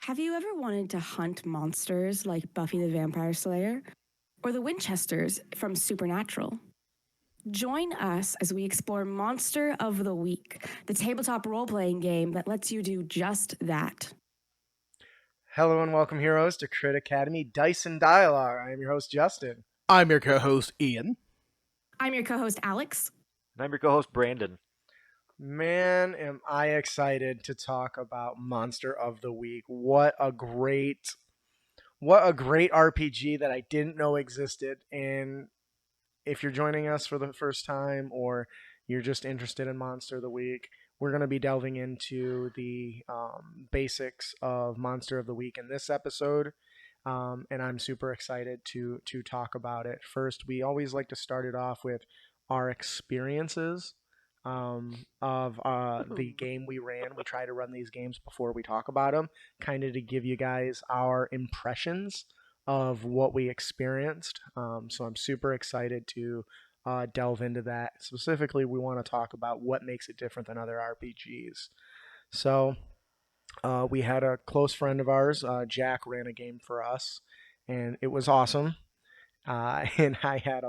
Have you ever wanted to hunt monsters like Buffy the Vampire Slayer or the Winchesters from Supernatural? Join us as we explore Monster of the Week, the tabletop role-playing game that lets you do just that. Hello and welcome, heroes, to Crit Academy Dice and Dialogue. I am your host, Justin. I'm your co-host, Ian. I'm your co-host, Aelx. And I'm your co-host, Brandon. Man, am I excited to talk about Monster of the Week. What a great RPG that I didn't know existed. And if you're joining us for the first time or you're just interested in Monster of the Week, we're going to be delving into the basics of Monster of the Week in this episode. And I'm super excited to talk about it. First, we always like to start it off with our experiences of the game we ran. We try to run these games before we talk about them, kind of to give you guys our impressions of what we experienced. So I'm super excited to delve into that. Specifically, we want to talk about what makes it different than other RPGs. So we had a close friend of ours, Jack, ran a game for us, and it was awesome. And I had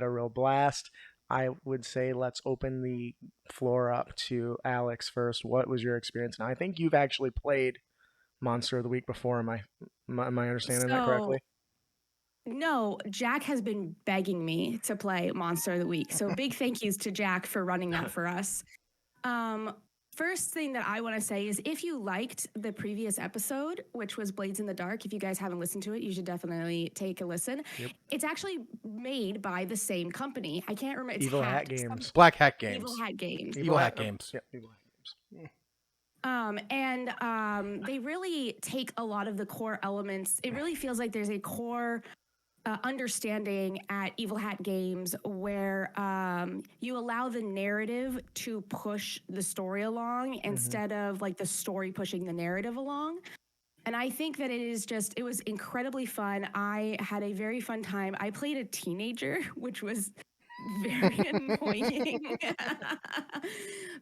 a real blast. I would say let's open the floor up to Aelx first. What was your experience? Now, I think you've actually played Monster of the Week before. Am I understanding that correctly? No, Jack has been begging me to play Monster of the Week. So big thank yous to Jack for running that for us. First thing that I want to say is if you liked the previous episode, which was Blades in the Dark, if you guys haven't listened to it, you should definitely take a listen. Yep. It's actually made by the same company. I can't remember. It's Evil Hat Games. Black Hat Games. Evil Hat Games. Evil Hat Games. Yep, Evil Hat Games. They really take a lot of the core elements. It really feels like there's a core understanding at Evil Hat Games where you allow the narrative to push the story along instead of like the story pushing the narrative along. And I think that it was incredibly fun. I had a very fun time. I played a teenager, which was very annoying.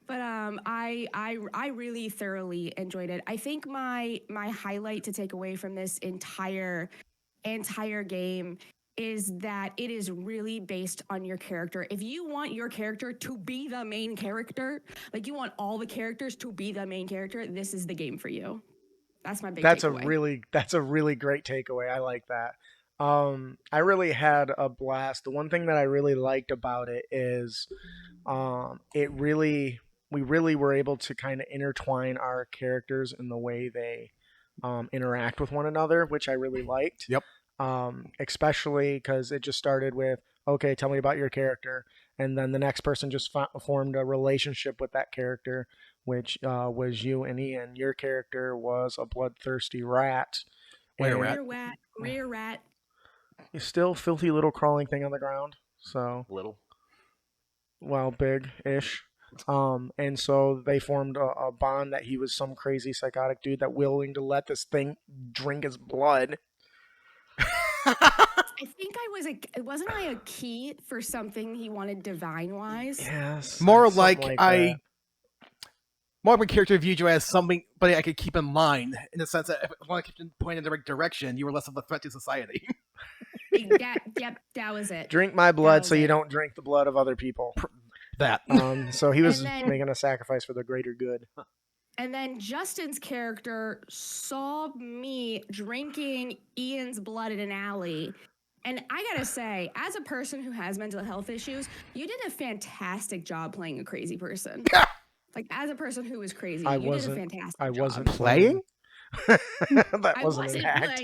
But I really thoroughly enjoyed it. I think my highlight to take away from this entire game is that it is really based on your character. If you want your character to be the main character, like you want all the characters to be the main character, this is the game for you. That's my big takeaway. That's a really great takeaway. I like that. I really had a blast. The one thing that I really liked about it is we really were able to kind of intertwine our characters in the way they interact with one another, which I really liked. Yep. Especially because it just started with, okay, tell me about your character. And then the next person just formed a relationship with that character, which was you and Ian. Your character was a bloodthirsty rat. Rare rat. You're still filthy little crawling thing on the ground. So Little. Well, big-ish. And so they formed a bond that he was some crazy psychotic dude that willing to let this thing drink his blood. I think wasn't I a key for something he wanted divine-wise? Yes. More like my character viewed you as somebody I could keep in mind, in the sense that if I want to keep pointing in the right direction, you were less of a threat to society. That was it. Drink my blood so you don't drink the blood of other people. That. So he was making a sacrifice for the greater good. And then Justin's character saw me drinking Ian's blood in an alley. And I gotta say, as a person who has mental health issues, you did a fantastic job playing a crazy person. Like, as a person who was crazy, you did a fantastic job. Wasn't playing? That wasn't an act.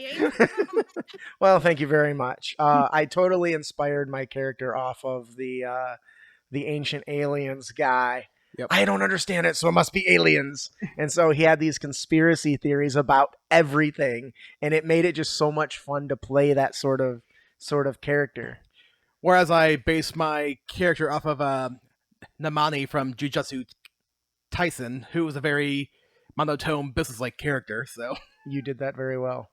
Well, thank you very much. I totally inspired my character off of the Ancient Aliens guy. Yep. I don't understand it, so it must be aliens. And so he had these conspiracy theories about everything, and it made it just so much fun to play that sort of character. Whereas I based my character off of Namani from Jujutsu Tyson, who was a very monotone, business-like character. So you did that very well.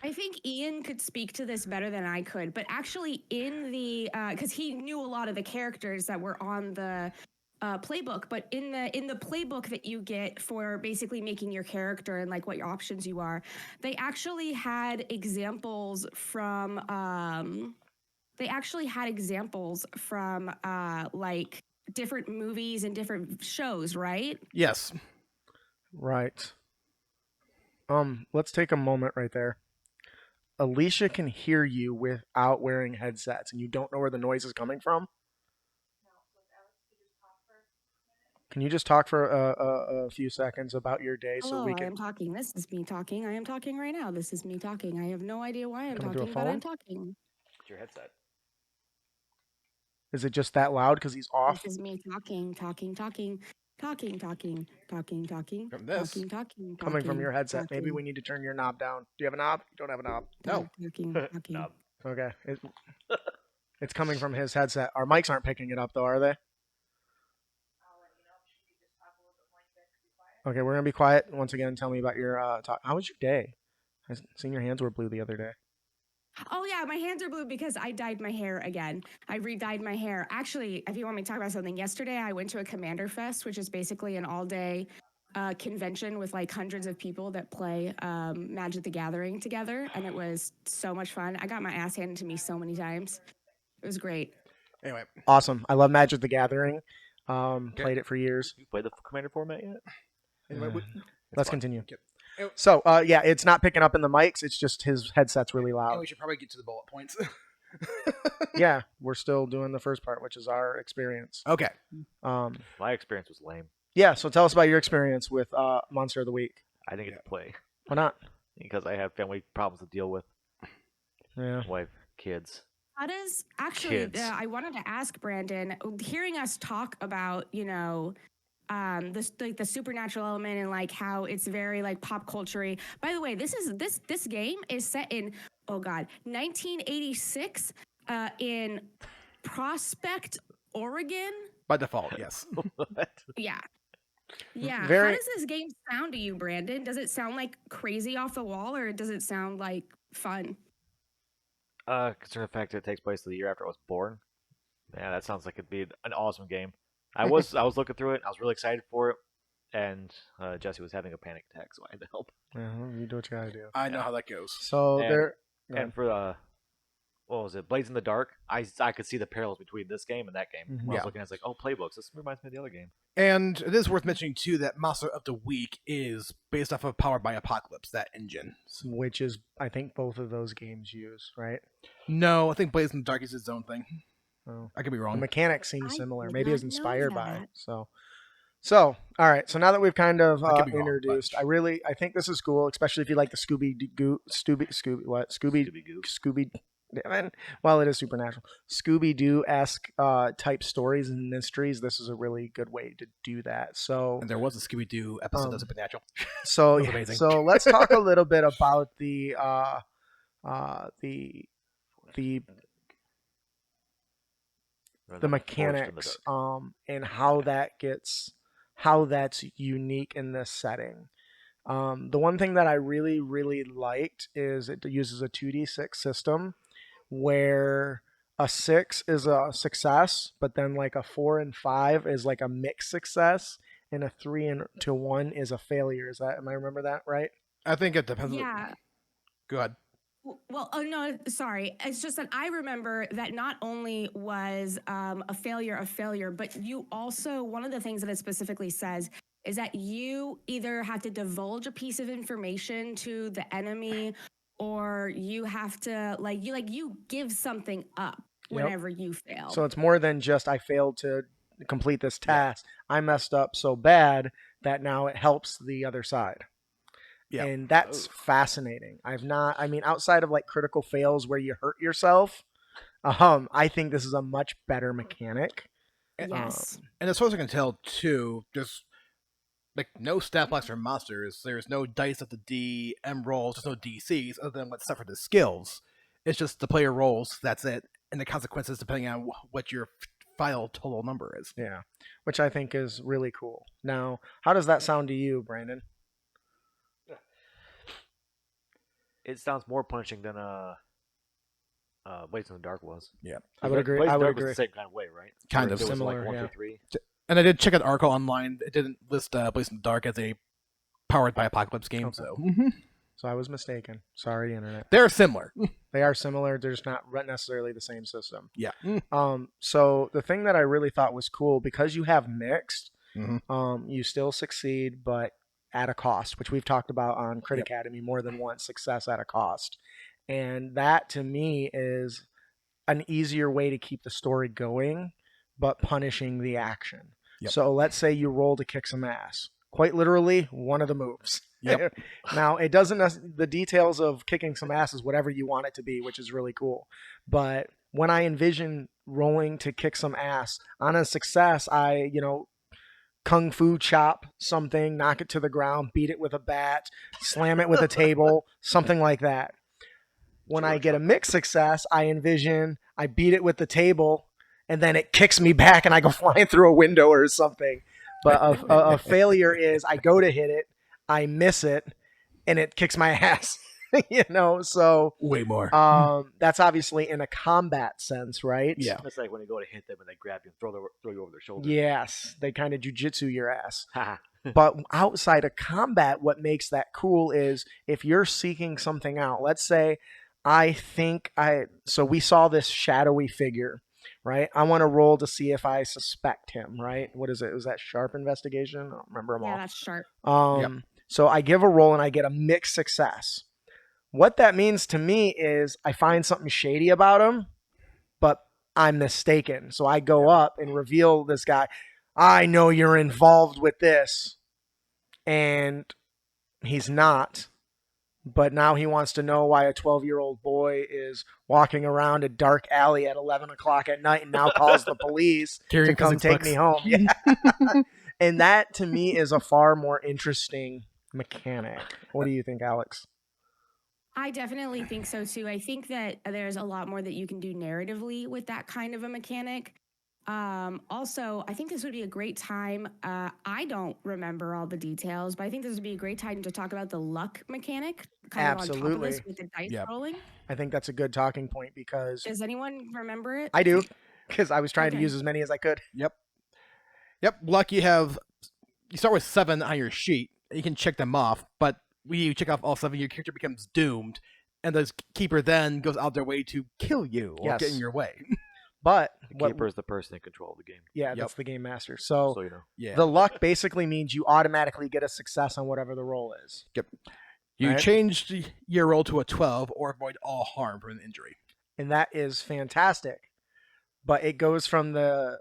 I think Ian could speak to this better than I could, but actually in the because he knew a lot of the characters that were on the playbook, but in the playbook that you get for basically making your character and like what your options you are, they actually had examples from like different movies and different shows, right? Yes. Right. Let's take a moment right there. Alicia can hear you without wearing headsets, and you don't know where the noise is coming from? Can you just talk for a few seconds about your day so Hello, we I can... am talking. This is me talking. I am talking right now. This is me talking. I have no idea why I'm Coming through a talking, but I'm phone? talking. It's your headset. Is it just that loud because he's off? This is me talking. From this. Coming from your headset. Maybe we need to turn your knob down. Do you have a knob? You don't have a knob. No. Knob. Okay. It's coming from his headset. Our mics aren't picking it up, though, are they? Okay, we're going to be quiet. Once again, tell me about your talk. How was your day? I seen your hands were blue the other day. Oh, yeah, my hands are blue because I dyed my hair again. I re-dyed my hair. Actually, if you want me to talk about something, yesterday I went to a Commander Fest, which is basically an all-day convention with like hundreds of people that play Magic the Gathering together, and it was so much fun. I got my ass handed to me so many times. It was great. Anyway. Awesome. I love Magic the Gathering. Played it for years. You played the Commander format yet? Anyway, Let's continue. Okay. So, yeah, it's not picking up in the mics. It's just his headset's really And loud. we should probably get to the bullet points. Yeah, we're still doing the first part, which is our experience. Okay. My experience was lame. Yeah, so tell us about your experience with Monster of the Week. I didn't get to play Why not? because I have family problems to deal with. Yeah. Wife, kids. That is actually, Kids. I wanted to ask Brandon, hearing us talk about, the supernatural element and like how it's very like pop culture-y. By the way, this game is set in 1986 in Prospect, Oregon. By default, yes. What? Yeah. Yeah. Very- How does this game sound to you, Brandon? Does it sound like crazy off the wall or does it sound like fun? Considering the fact that it takes place the year after I was born, man, that sounds like it'd be an awesome game. I was looking through it. I was really excited for it, and Jesse was having a panic attack, so I had to help. Yeah, you do what you gotta do. I know how that goes. So And- there... And for what was it, Blades in the Dark? I could see the parallels between this game and that game. Mhm. When I Yeah. was looking, I was like, oh, playbooks. This reminds me of the other game. And it is worth mentioning, too, that Monster of the Week is based off of Powered by Apocalypse, that engine. Which is, I think, both of those games use, right? No, I think Blaze in the Dark is its own thing. Oh. I could be The wrong. mechanics seem I similar. did Maybe it's not know inspired by. that. So, all right. So now that we've kind of I could be wrong, introduced, but- I think this is cool, especially if you like the Scooby well, it is supernatural, Scooby-Doo-esque type stories and mysteries. This is a really good way to do that. So, And there was a Scooby-Doo episode of Supernatural. so, That was amazing. so let's talk a little bit about the mechanics and how that's unique in this setting. The one thing that I really, really liked is it uses a 2d6 system where a 6 is a success, but then like a 4 and 5 is like a mixed success, and a 3 to 1 is a failure. Am I remember that right? I think it depends. Yeah. Go ahead. Well, oh no, sorry. It's just that I remember that not only was a failure, but you also, one of the things that it specifically says is that you either have to divulge a piece of information to the enemy, or you have to you give something up Yep. whenever you fail. So it's more than just I failed to complete this task. I messed up so bad that now it helps the other side. Yeah. And that's fascinating. Outside of like critical fails where you hurt yourself, I think this is a much better mechanic. Yes. And as far as I can tell, too, just like no stat blocks for monsters. There's no dice at the DM rolls. There's no DCs other than what's set for the skills. It's just the player rolls. That's it, and the consequences depending on what your final total number is. Yeah, which I think is really cool. Now, how does that sound to you, Brandon? It sounds more punishing than Blades in the Dark was. Yeah, I would agree. Blades I in the would Dark was agree. the same kind of way, right? Kind Where of there was, similar, like 1 yeah. through 3. And I did check out Arco online. It didn't list Blaze in the Dark as a powered by Apocalypse game, Okay. so So I was mistaken. Sorry, internet. they're similar. They are similar. They're just not necessarily the same system. Yeah. So the thing that I really thought was cool, because you have mixed, Mhm. you still succeed, but at a cost, which we've talked about on Crit Academy more than once, success at a cost. And that to me is an easier way to keep the story going, but punishing the action. Yep. So let's say you roll to kick some ass. Quite literally, one of the moves. Yep. Now, it doesn't, the details of kicking some ass is whatever you want it to be, which is really cool. But when I envision rolling to kick some ass, on a success, I, kung fu chop something, knock it to the ground, beat it with a bat, slam it with a table, something like that. When I get a mixed success, I envision I beat it with the table, and then it kicks me back and I go flying through a window or something. But a failure is I go to hit it, I miss it, and it kicks my ass. So Way more. that's obviously in a combat sense, right? Yeah. It's like when you go to hit them and they grab you and throw you over their shoulder. Yes, they kind of jujitsu your ass. Haha. But outside of combat, what makes that cool is if you're seeking something out. Let's say so we saw this shadowy figure, right? I want to roll to see if I suspect him, right? What is it? Was that sharp investigation? I don't remember them Yeah, all. that's sharp. So I give a roll and I get a mixed success. What that means to me is I find something shady about him, but I'm mistaken. So I go up and reveal this guy. I know you're involved with this. And he's not. But now he wants to know why a 12-year-old boy is walking around a dark alley at 11 o'clock at night and now calls the police to come take me home. Yeah. And that, to me, is a far more interesting mechanic. What do you think, Aelx? I definitely think so too. I think that there's a lot more that you can do narratively with that kind of a mechanic. Also, I think this would be a great time. I don't remember all the details, but I think this would be a great time to talk about the luck mechanic. Kind of on top of Absolutely. this with the dice rolling. I think that's a good talking point because Does anyone remember it? I do, because I was trying to Okay. use as many as I could. Yep. Luck, you start with 7 on your sheet. You can check them off, but when you check off all 7, your character becomes doomed, and the keeper then goes out their way to kill you or Yes. get in your way. But The keeper is the person in control of the game. yeah, that's the game master. So So you know. Yeah. the luck basically means you automatically get a success on whatever the roll is. You right. changed your roll to a 12 or avoid all harm from an injury. And that is fantastic. But it goes from the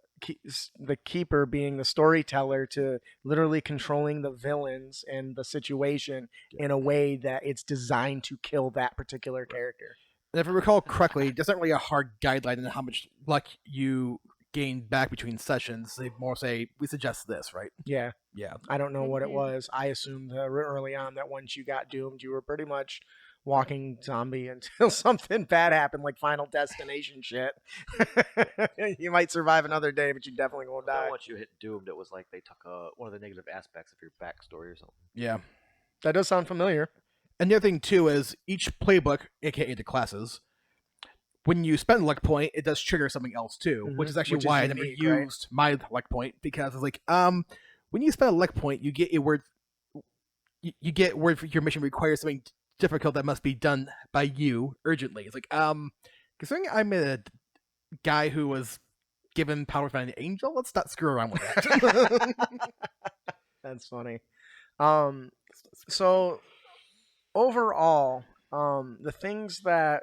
keeper being the storyteller to literally controlling the villains and the situation in a way that it's designed to kill that particular character. And if I recall correctly, there's not really a hard guideline on how much luck you gain back between sessions. They more say, we suggest this, right? Yeah. Yeah. I don't know what it Mhm. was. I assumed early on that once you got doomed, you were pretty much walking zombie until something bad happened, like Final Destination shit. You might survive another day, but you definitely won't Then die. once you hit doomed, it was like they took one of the negative aspects of your backstory or something. Yeah. That does sound familiar. And the other thing, too, is each playbook, aka the classes, when you spend a luck point, it does trigger something else, too, which Mhm. is actually Which is why I never unique, right? used my luck point, because it's like, when you spend a luck point, you get a word, you get word for your mission requires something difficult that must be done by you urgently. It's like, considering I'm a guy who was given power by an angel, let's not screw around with that. That's funny. So overall, the things that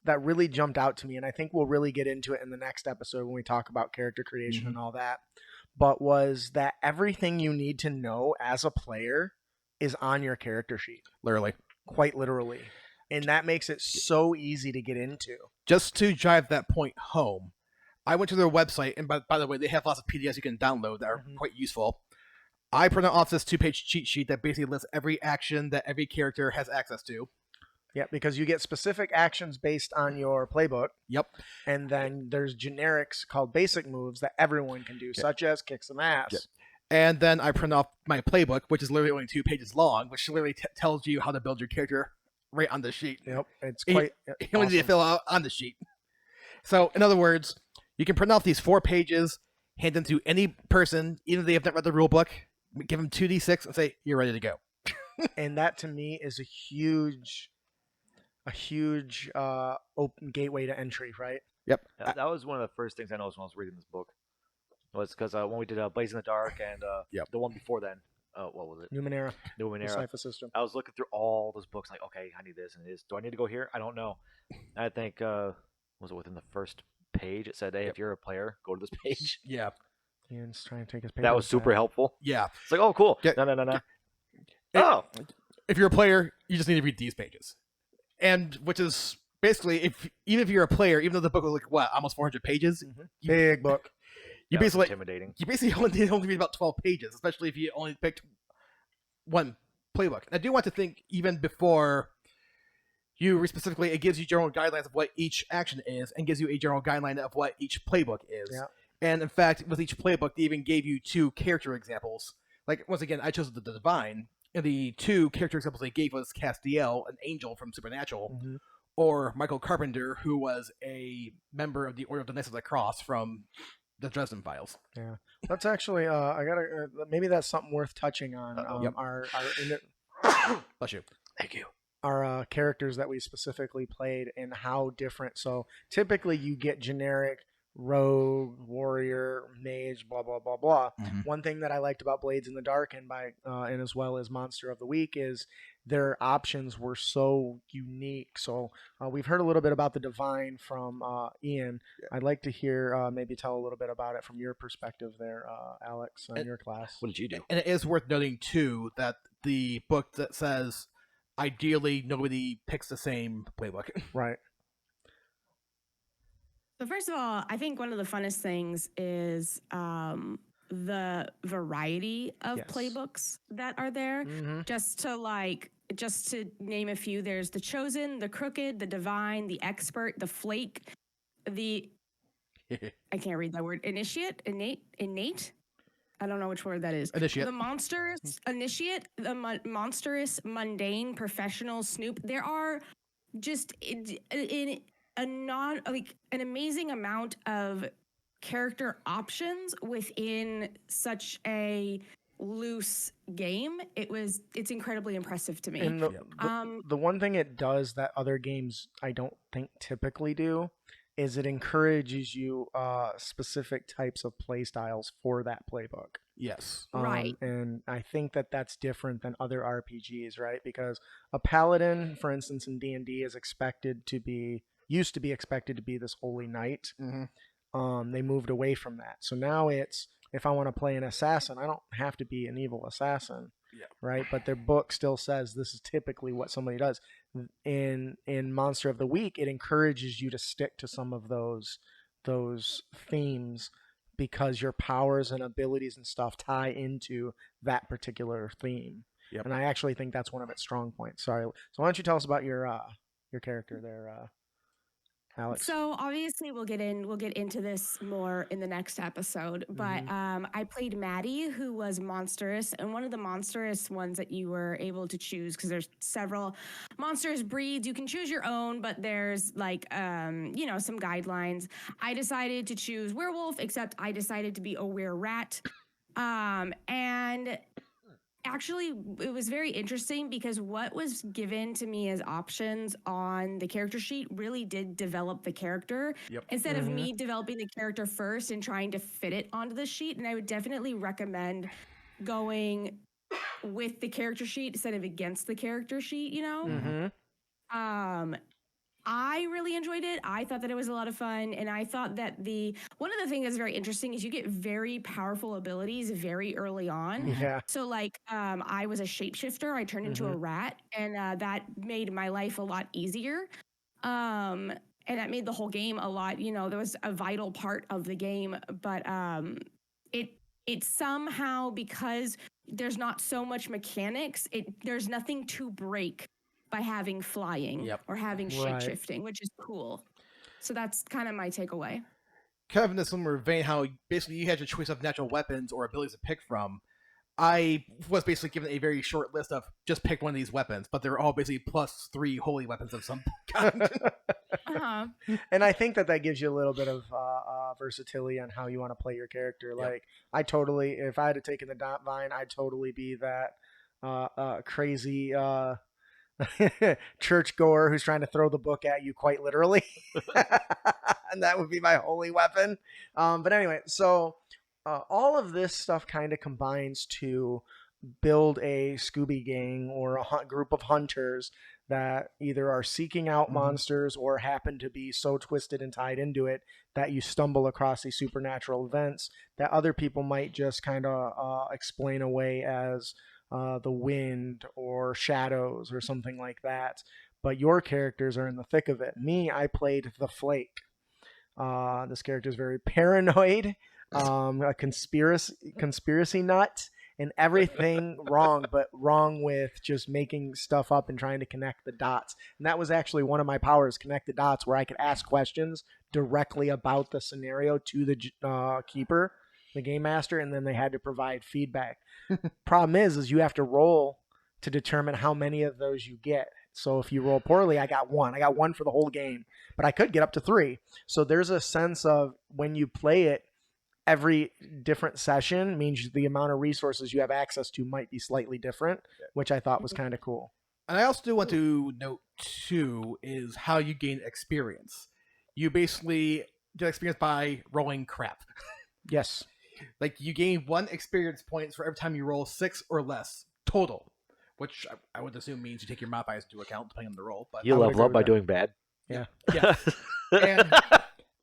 really jumped out to me, and I think we'll really get into it in the next episode when we talk about character creation and all that, but was that everything you need to know as a player is on your character sheet, Literally. quite literally. And that makes it so easy to get into. Just to drive that point home, I went to their website, and by the way, they have lots of PDFs you can download that are quite useful. I printed off this 2-page cheat sheet that basically lists every action that every character has access to. Yeah, because you get specific actions based on your playbook. Yep. And then there's generics called basic moves that everyone can do, such as kick some ass. Yep. And then I print off my playbook, which is literally only 2 pages long, which literally tells you how to build your character right on the sheet. Yep. It's You- quite You only need to fill out on the sheet. So, in other words, you can print off these 4 pages, hand them to any person, even if they have not read the rule book, give them 2d6 and say, you're ready to go. And that to me is a huge open gateway to entry, right? Yep. That was one of the first things I noticed when I was reading this book. Was because when we did Blaze in the Dark and the one before then, what was it? Numenera. Numenera. Cipher system. I was looking through all those books, like, okay, I need this and this. Do I need to go here? I don't know. I think was it within the first page? It said, hey, if you're a player, go to this page. Yeah. Ian's trying to take his paper. That was super helpful. Yeah. It's like, oh, cool. No. Oh. If you're a player, you just need to read these pages. And which is basically, even if you're a player, even though the book was like, what, almost 400 pages? Mm-hmm. Big book. You That was basically intimidating. only read about 12 pages, especially if you only picked one playbook. And I do want to think, even before you read specifically, it gives you general guidelines of what each action is and gives you a general guideline of what each playbook is. Yeah. And in fact, with each playbook, they even gave you 2 character examples. Like, once again, I chose the Divine, and the 2 character examples they gave was Castiel, an angel from Supernatural, Mm-hmm. or Michael Carpenter, who was a member of the Order of the Knights of the Cross from the Dresden Files. Yeah, that's actually maybe that's something worth touching on. Yep. Bless you. Thank you. Our characters that we specifically played and how different. So typically you get generic rogue, warrior, mage, blah blah blah blah. Mm-hmm. One thing that I liked about Blades in the Dark and as well as Monster of the Week is their options were so unique. So we've heard a little bit about the Divine from Ian. Yeah. I'd like to hear maybe tell a little bit about it from your perspective there, Alex, on your class. What did you do? And it is worth noting, too, that the book that says, ideally, nobody picks the same playbook. Right. So first of all, I think one of the funnest things is the variety of Yes. playbooks that are there. Mm-hmm. Just to name a few, there's the Chosen, the Crooked, the Divine, the Expert, the Flake, the I can't read that word. Innate. I don't know which word that is. Initiate. The monstrous initiate, the monstrous, mundane, professional, snoop. There are just an amazing amount of character options within such a loose game. It's incredibly impressive to me. And the one thing it does that other games I don't think typically do is it encourages you specific types of play styles for that playbook. Yes. Right. And I think that that's different than other RPGs, right? Because a paladin, for instance, in D&D used to be expected to be this holy knight. Mm-hmm. They moved away from that. So now it's, if I want to play an assassin, I don't have to be an evil assassin. Yeah. Right. But their book still says this is typically what somebody does. In Monster of the Week, it encourages you to stick to some of those themes because your powers and abilities and stuff tie into that particular theme. Yep. And I actually think that's one of its strong points. Sorry. So why don't you tell us about your character there, Alex? So obviously we'll get into this more in the next episode, but I played Maddie, who was monstrous, and one of the monstrous ones that you were able to choose, because there's several monstrous breeds. You can choose your own, but there's some guidelines. I decided to choose werewolf, except I decided to be a were-rat. And actually, it was very interesting because what was given to me as options on the character sheet really did develop the character. Yep. Instead of me developing the character first and trying to fit it onto the sheet. And I would definitely recommend going with the character sheet instead of against the character sheet, you know? I really enjoyed it. I thought that it was a lot of fun. And I thought that one of the things that's very interesting is you get very powerful abilities very early on. Yeah. So I was a shapeshifter. I turned into a rat, and that made my life a lot easier. And that made the whole game a lot, there was a vital part of the game, but it somehow, because there's not so much mechanics, there's nothing to break by having flying or having shape-shifting, which is cool. So that's kind of my takeaway. Kind of in a similar vein, how basically you had your choice of natural weapons or abilities to pick from. I was basically given a very short list of just pick one of these weapons, but they're all basically +3 holy weapons of some kind. Uh-huh. And I think that gives you a little bit of versatility on how you want to play your character. Yep. Like, I totally, if I had taken the dot vine, I'd totally be that crazy churchgoer who's trying to throw the book at you quite literally. And that would be my holy weapon. But anyway, so all of this stuff kind of combines to build a Scooby gang or a group of hunters that either are seeking out monsters or happen to be so twisted and tied into it that you stumble across these supernatural events that other people might just kind of explain away as the wind or shadows or something like that. But your characters are in the thick of it. Me, I played the Flake. This character is very paranoid, a conspiracy nut, and everything wrong, but wrong with just making stuff up and trying to connect the dots. And that was actually one of my powers, connect the dots, where I could ask questions directly about the scenario to the keeper, the game master, and then they had to provide feedback. Problem is you have to roll to determine how many of those you get. So if you roll poorly, I got one. I got one for the whole game, but I could get up to 3. So there's a sense of when you play it, every different session means the amount of resources you have access to might be slightly different, which I thought was kind of cool. And I also do want to note, too, is how you gain experience. You basically get experience by rolling crap. Yes. Like, you gain 1 experience points for every time you roll 6 or less total, which I would assume means you take your modifiers into account depending on the roll. But You level up by doing bad. Yeah.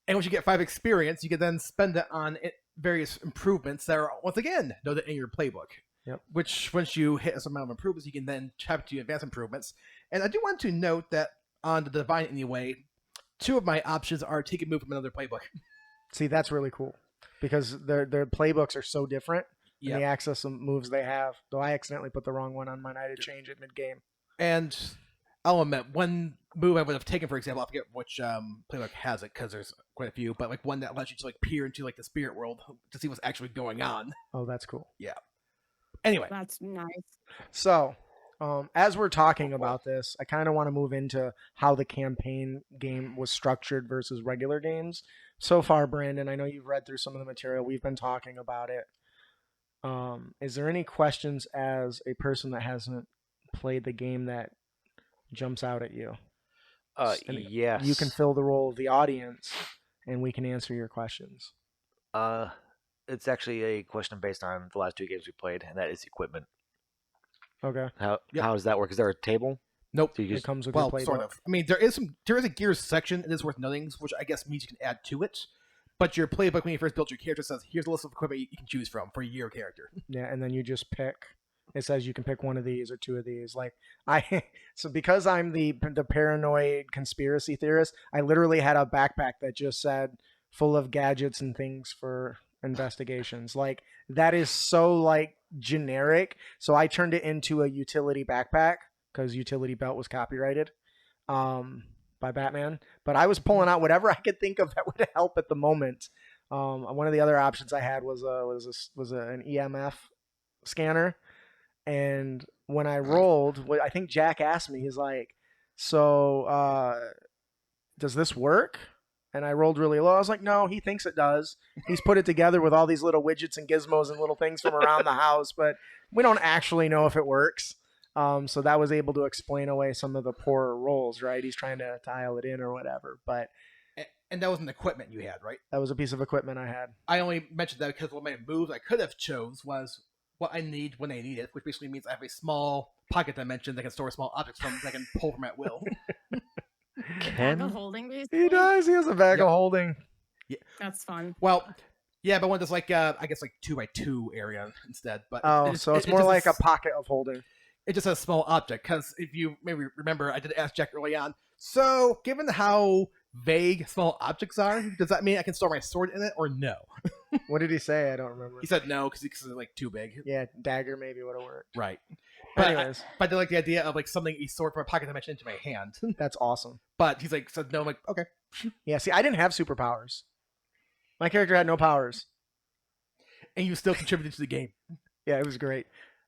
And once you get 5 experience, you can then spend it on various improvements that are, once again, noted in your playbook. Yep. Which, once you hit a certain amount of improvements, you can then tap to advanced improvements. And I do want to note that on the Divine anyway, 2 of my options are take a move from another playbook. See, that's really cool because their playbooks are so different. Yep. And the access moves they have. Though I accidentally put the wrong one on mine. I had to change it mid-game. And I'll admit, one move I would have taken, for example, I forget which playbook has it because there's quite a few, but like one that allows you to like peer into like the spirit world to see what's actually going on. Oh, that's cool. Yeah. Anyway, That's nice. So, as we're talking about this, I kind of want to move into how the campaign game was structured versus regular games. So far, Brandon, I know you've read through some of the material. We've been talking about it. Is there any questions as a person that hasn't played the game that jumps out at you? Yes. You can fill the role of the audience, and we can answer your questions. It's actually a question based on the last 2 games we played, and that is equipment. Okay. How Yep. how does that work? Is there a table? nope. Do you It just comes with Well, your playbook. sort of. I mean, there is a gears section. It is worth noting, which I guess means you can add to it. But your playbook, when you first build your character, says here's a list of equipment you can choose from for your character. Yeah, and then you just pick. It says you can pick one of these or 2 of these. Like so because I'm the paranoid conspiracy theorist, I literally had a backpack that just said full of gadgets and things for investigations. Like that is so like generic. So I turned it into a utility backpack because utility belt was copyrighted by Batman. But I was pulling out whatever I could think of that would help at the moment. One of the other options I had was an EMF scanner. And when I rolled, I think Jack asked me, he's like, so does this work? And I rolled really low. I was like, no, he thinks it does. He's put it together with all these little widgets and gizmos and little things from around the house, but we don't actually know if it works. So that was able to explain away some of the poorer rolls, right? He's trying to dial it in or whatever. But And that was an equipment you had, right? that was a piece of equipment I had. I only mentioned that because one of my moves I could have chose was what I need when I need it, which basically means I have a small pocket dimension that can store small objects from that I can pull from at will. Bag of holding, basically. He does. He has a bag Yep. of holding. That's fun. Well, yeah, but one that's like I guess like 2x2 area instead. But So it's more just like a pocket of holding. It just has a small object because if you maybe remember, I did ask Jack early on. So, given how vague small objects are, does that mean I can store my sword in it or no? What did he say? I don't remember. He said no because it's like too big. Yeah, dagger maybe would have worked. Right. But But anyways, I did like the idea of like something a sword from a pocket dimension into my hand. that's awesome. But he's like said no. I'm like okay. Yeah, see, I didn't have superpowers. My character had no powers. And you still contributed to the game. Yeah, it was great.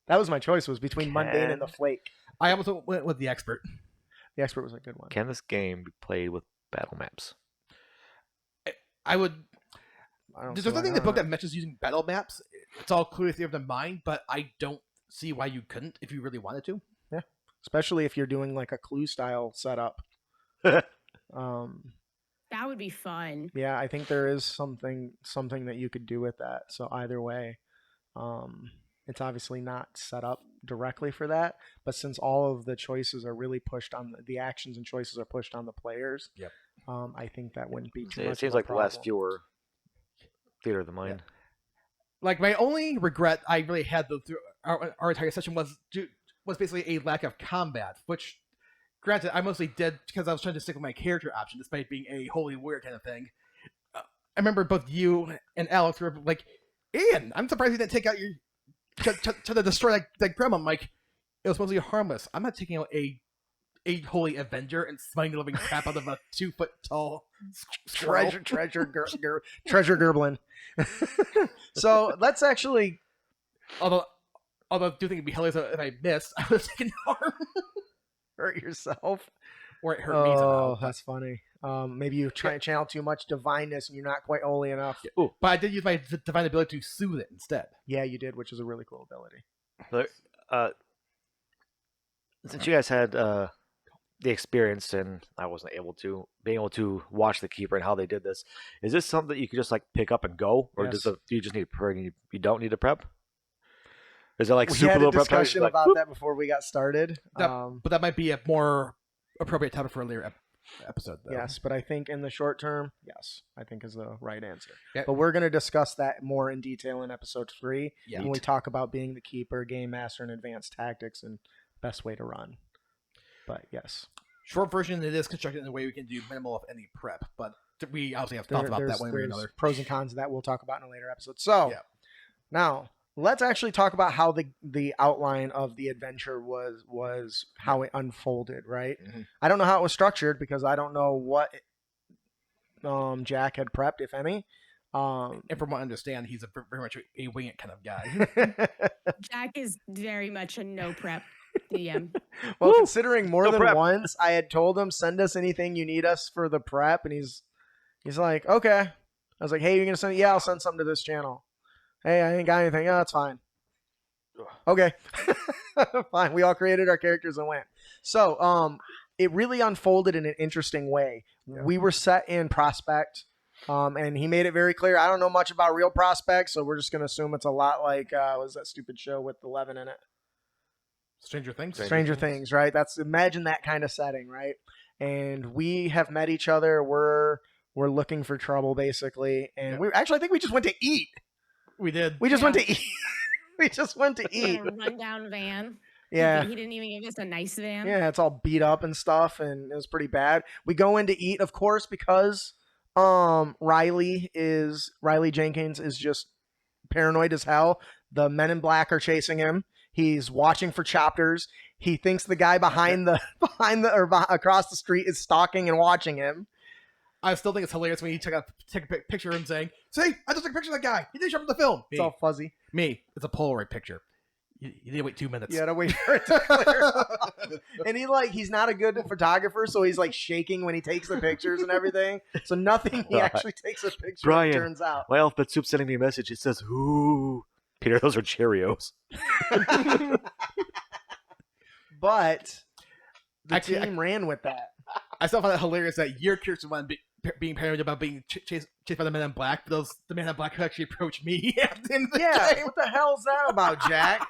That was my choice, was between Mundane and the Flake. I almost went with the expert. The expert was a good one. Can this game be played with battle maps. I would. I don't There's see nothing why in the book not. that mentions using battle maps. It's all clearly theory of the mind, but I don't see why you couldn't if you really wanted to. Especially if you're doing like a clue style setup. That would be fun. Yeah, I think there is something that you could do with that. So either way, it's obviously not set up directly for that, but since all of the choices are really pushed on the actions and choices are pushed on the players, Yep. I think that wouldn't be too It much. seems of a like the last problem. few were theater of the mind. Like my only regret I really had through our entire session was basically a lack of combat, which, granted, I mostly did because I was trying to stick with my character option, despite being a holy warrior kind of thing. I remember both you and Aelx were like, "Ian, I'm surprised you didn't take out your to destroy that grandma." I'm like, it was mostly harmless. I'm not taking out a holy avenger and smiting the living crap out of a 2-foot tall squirrel. treasure gerblin. So let's actually. Although I do think it'd be hilarious if I missed, I would have taken harm. Hurt yourself. Or it hurt me somehow. Oh, that's funny. Maybe you try and channel too much divineness and you're not quite holy enough. But I did use my divine ability to soothe it instead. Yeah, you did, which is a really cool ability. Look, since you guys had the experience and I wasn't being able to watch the keeper and how they did this, is this something that you could just like pick up and go, or Yes. do you just need you don't need to prep? Is it like We super had a low prep time? discussion Like, about whoop. that before we got started. But that might be a more appropriate topic for a later episode, though. Yes, but I think in the short term, yes, I think is the right answer. Yeah. But we're going to discuss that more in detail in episode 3 Yeah. when we talk about being the keeper, game master, and advanced tactics and best way to run. But yes, Short version, it is constructed in a way we can do minimal, if any, prep. But we obviously have thoughts about that one way or there's another. pros and cons of that we'll talk about in a later episode. So Yeah. now let's actually talk about how the outline of the adventure was how it unfolded, right? Mhm. I don't know how it was structured because I don't know what Jack had prepped, if any. And from what I understand, he's very much a wing it kind of guy. Jack is very much a no prep DM. Well, Woo! considering more No than prep. once I had told him, send us anything you need us for the prep, and he's like, okay. I was like, hey, you're gonna send? Yeah, I'll send something to this channel. Hey, I ain't got anything. Oh, that's fine. Okay, fine. We all created our characters and went. So, it really unfolded in an interesting way. Yeah. We were set in Prospect, and he made it very clear. I don't know much about real Prospect, so we're just gonna assume it's a lot like what was that stupid show with Eleven in it? Stranger Things? Stranger Things, right? Imagine that kind of setting, right? And we have met each other. We're looking for trouble, basically, and Yeah. I think we just went to eat. We did. We just Yeah. went to eat. We just went to eat. In a rundown van. Yeah. He didn't even give us a nice van. Yeah, it's all beat up and stuff, and it was pretty bad. We go in to eat, of course, because Riley Jenkins is just paranoid as hell. The men in black are chasing him. He's watching for chapters. He thinks the guy across the street is stalking and watching him. I still think it's hilarious when you take a picture of him saying, "See, I just took a picture of that guy. He didn't show up in the film." It's all fuzzy. Me. It's a Polaroid picture. You need to wait 2 minutes. You gotta wait for it to clear up. And he's not a good photographer, so he's like shaking when he takes the pictures and everything. So nothing he actually takes a picture Brian. of turns out. My alphabet soup sending me a message. It says, "Ooh, Peter, those are Cheerios." But the Actually, team ran with that. I still find it hilarious that your character one being paranoid about being chased by the men in black, but the men in black who actually approached me at the end of the Yeah, game. what the hell's that about, Jack?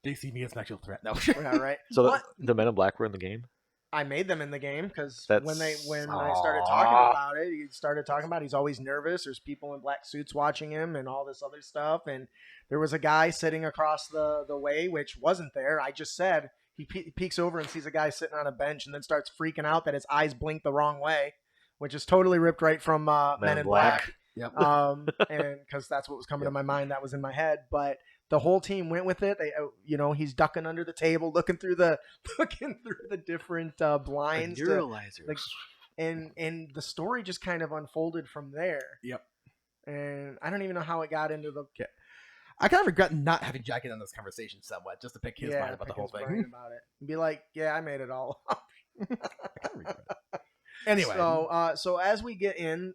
They see me as an actual threat. No. Yeah, right. So What? the Men in Black were in the game. I made them in the game because That's- when I started talking about it, he started talking about he's always nervous. There's people in black suits watching him and all this other stuff. And there was a guy sitting across the way, which wasn't there. I just said he peeks over and sees a guy sitting on a bench and then starts freaking out that his eyes blink the wrong way, which is totally ripped right from Men in Black. Yep. And because that's what was coming to my mind, that was in my head. But the whole team went with it. They, he's ducking under the table, looking through the different blinds, Neuralizers. and the story just kind of unfolded from there. Yep. And I don't even know how it got into the I kind of regret not having Jack in on this conversation somewhat, just to pick his mind about the pick whole his thing. brain about it. And be like, yeah, I made it all up. I kind of regret it. Anyway, so as we get in,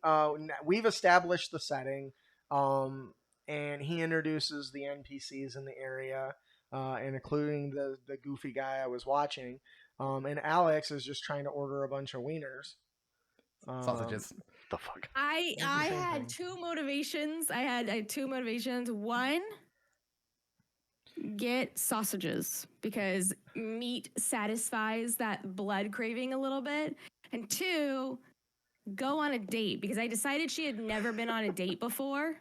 we've established the setting, and he introduces the NPCs in the area, and including the goofy guy I was watching, and Aelx is just trying to order a bunch of wieners. sausages. The fuck. I It's the same had thing. two motivations. I had two motivations. One, get sausages because meat satisfies that blood craving a little bit. And two, go on a date because I decided she had never been on a date before.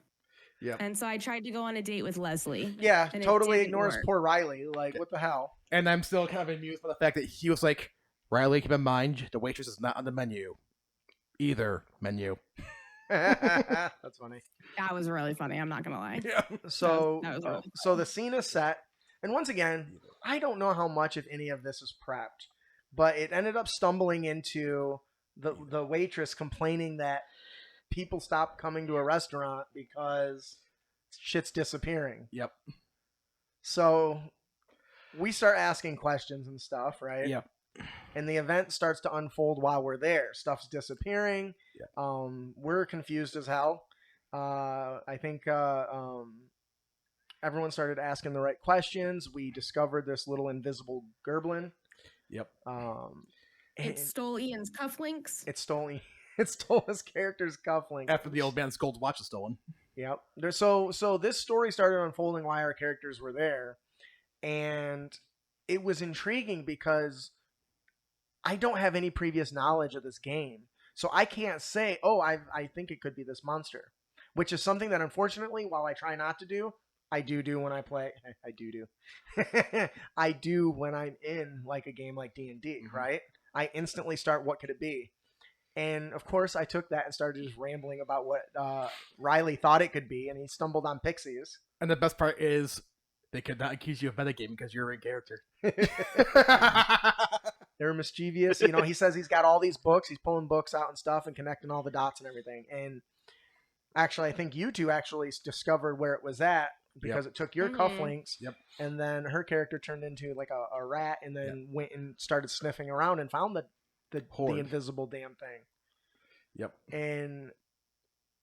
Yep. And so I tried to go on a date with Leslie. Yeah, And it totally didn't ignores work. poor Riley. Like, what the hell? And I'm still kind of amused by the fact that he was like, Riley, keep in mind, the waitress is not on the menu. Either menu. That's funny. That was really funny. I'm not going to lie. Yeah. So, that was really so the scene is set, and once again, I don't know how much, if any, of this is prepped, but it ended up stumbling into the waitress complaining that people stopped coming to a restaurant because shit's disappearing. Yep. So we start asking questions and stuff, right? Yep. And the event starts to unfold while we're there. Stuff's disappearing. Yeah. We're confused as hell. I think everyone started asking the right questions. We discovered this little invisible gerblin. Yep. It stole Ian's cufflinks. It stole his character's cufflink. After the old man's gold watch is stolen. Yep. So this story started unfolding while our characters were there, and it was intriguing because I don't have any previous knowledge of this game, so I can't say, "Oh, I think it could be this monster," which is something that, unfortunately, while I try not to do, I do when I play. I do. I do when I'm in like a game like D&D, right? I instantly start, what could it be? And of course, I took that and started just rambling about what Riley thought it could be, and he stumbled on pixies. And the best part is they could not accuse you of metagaming because you're in character. They're mischievous. You know, he says he's got all these books. He's pulling books out and stuff and connecting all the dots and everything. And actually, I think you two actually discovered where it was at because it took your cufflinks. Yep. And then her character turned into like a rat and then went and started sniffing around and found the invisible damn thing. Yep. And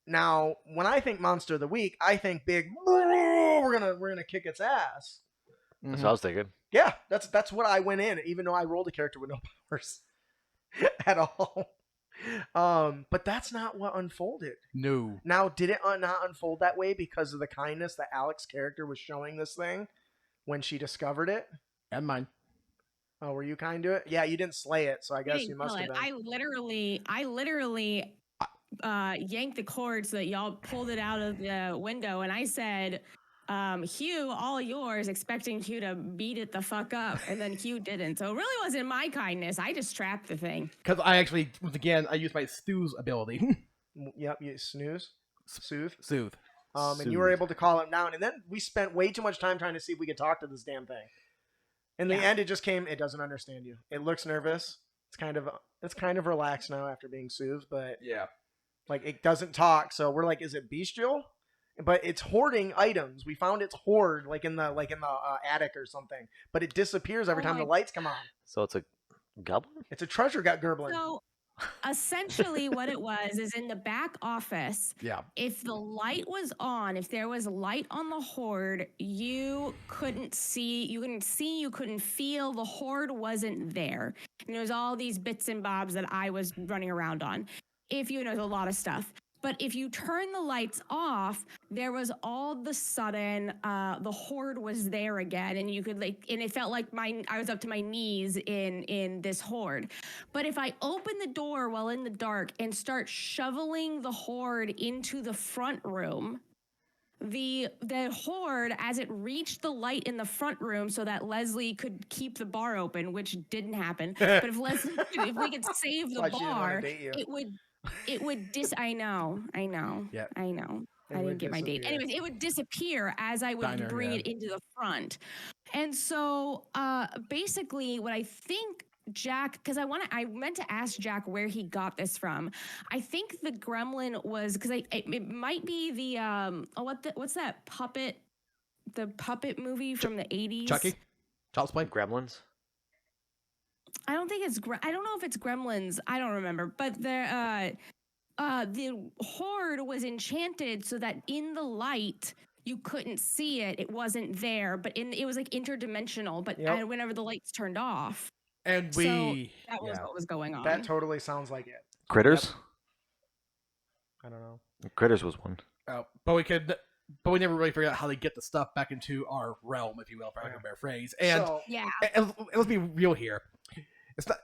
now, when I think Monster of the Week, I think big. We're gonna kick its ass. That's what I was thinking. Yeah, that's what I went in, even though I rolled a character with no powers at all. But that's not what unfolded. No. Now, did it not unfold that way because of the kindness that Aelx character was showing this thing when she discovered it? And mine. Oh, were you kind to it? Yeah, you didn't slay it, so I guess Hey, you must have been. I literally yanked the cord so that y'all pulled it out of the window, and I said, Hugh, all yours, expecting Hugh to beat it the fuck up, and then Hugh didn't. So it really wasn't my kindness. I just trapped the thing. Because I actually, once again, I used my Stu's ability. Yep, you soothe. Soothe. And you were able to call him down, and then we spent way too much time trying to see if we could talk to this damn thing. In the end, it just came. It doesn't understand you. It looks nervous. It's kind of relaxed now after being soothed, but Yeah. like it doesn't talk. So we're like, is it bestial? But it's hoarding items. We found its hoard like in the attic or something. But it disappears every time the lights come on. So it's a goblin? It's a treasure gerblin. So essentially what it was is in the back office, Yeah. if the light was on, if there was light on the hoard, you couldn't feel, the hoard wasn't there. And there was all these bits and bobs that I was running around on. If you know, a lot of stuff. But if you turn the lights off, there was all of a sudden, the hoard was there again. And you could and it felt like I was up to my knees in this hoard. But if I open the door while in the dark and start shoveling the hoard into the front room, the hoard, as it reached the light in the front room so that Leslie could keep the bar open, which didn't happen. But if we could save the Why she didn't wanna bar, date you. it would I know. Yep. I know. It I would didn't get my date. disappear. Anyways, it would disappear as I would Diner, bring yeah. it into the front. And so basically what I think Jack, because I meant to ask Jack where he got this from. I think the gremlin was, because it might be the what's that puppet, the puppet movie from the 80s? Chucky? Child's Play? Gremlins? I don't think it's. I don't know if it's Gremlins. I don't remember. But the horde was enchanted so that in the light you couldn't see it. It wasn't there, but it was like interdimensional. But whenever the lights turned off, And so that was what was going on. That totally sounds like it. Critters? I don't know. Critters was one. But we never really figured out how to get the stuff back into our realm, if you will, if I can bear phrase. And, So, and let's be real here. It's not.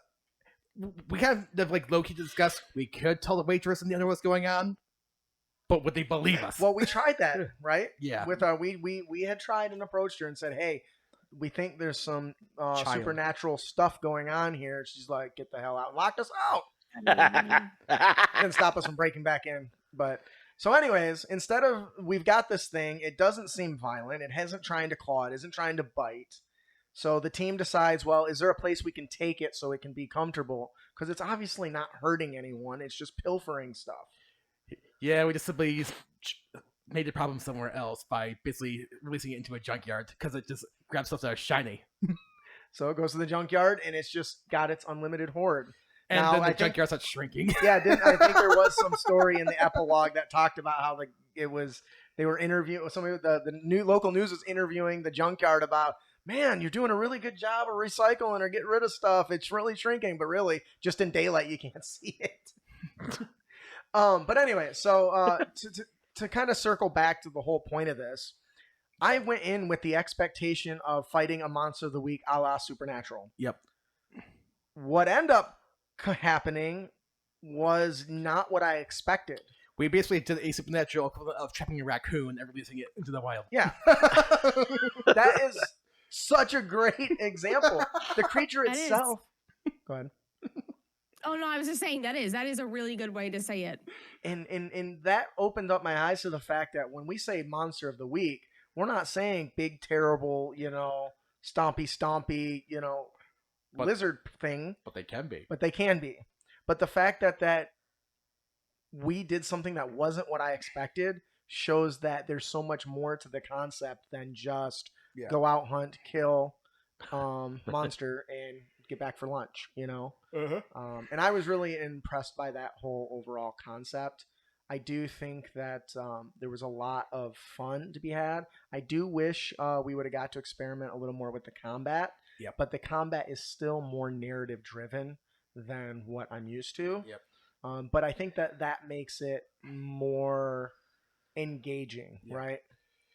We kind of like low key discussed. We could tell the waitress and the other what's going on, but would they believe us? well, we tried that, right? Yeah. With we had tried and approached her and said, "Hey, we think there's some supernatural stuff going on here." She's like, "Get the hell out!" and locked us out. Didn't stop us from breaking back in. But so, anyways, instead of we've got this thing, it doesn't seem violent. It isn't trying to claw. It isn't trying to bite. So the team decides, well, is there a place we can take it so it can be comfortable? Because it's obviously not hurting anyone. It's just pilfering stuff. Yeah, we just simply made the problem somewhere else by basically releasing it into a junkyard because it just grabs stuff that are shiny. So it goes to the junkyard, and it's just got its unlimited horde. And now, then the junkyard starts shrinking. Yeah, I think there was some story in the epilogue that talked about how they were interviewing somebody. The new local news was interviewing the junkyard about, man, you're doing a really good job of recycling or getting rid of stuff. It's really shrinking, but really, just in daylight, you can't see it. But anyway, so to kind of circle back to the whole point of this, I went in with the expectation of fighting a monster of the week a la Supernatural. Yep. What ended up happening was not what I expected. We basically did a supernatural equivalent of trapping a raccoon and releasing it into the wild. Yeah. That is such a great example. The creature itself. Go ahead. Oh no, I was just saying that is a really good way to say it. And that opened up my eyes to the fact that when we say monster of the week, we're not saying big, terrible, stompy, lizard thing. But they can be. But they can be. But the fact that we did something that wasn't what I expected shows that there's so much more to the concept than just go out, hunt, kill monster, and get back for lunch, Uh-huh. And I was really impressed by that whole overall concept. I do think that there was a lot of fun to be had. I do wish we would have got to experiment a little more with the combat. Yep. But the combat is still more narrative driven than what I'm used to. Yep. But I think that makes it more engaging, right?